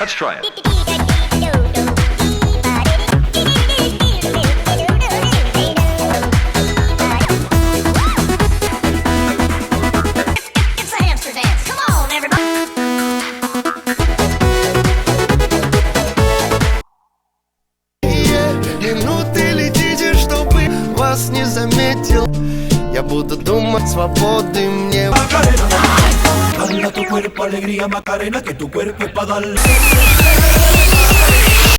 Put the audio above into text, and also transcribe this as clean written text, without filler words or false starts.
Let's try it. Минуты летите, чтобы вас не заметил. Я буду думать, свободы мне. Macarena, dala tu cuerpo alegría, Macarena, que tu cuerpo es para darle.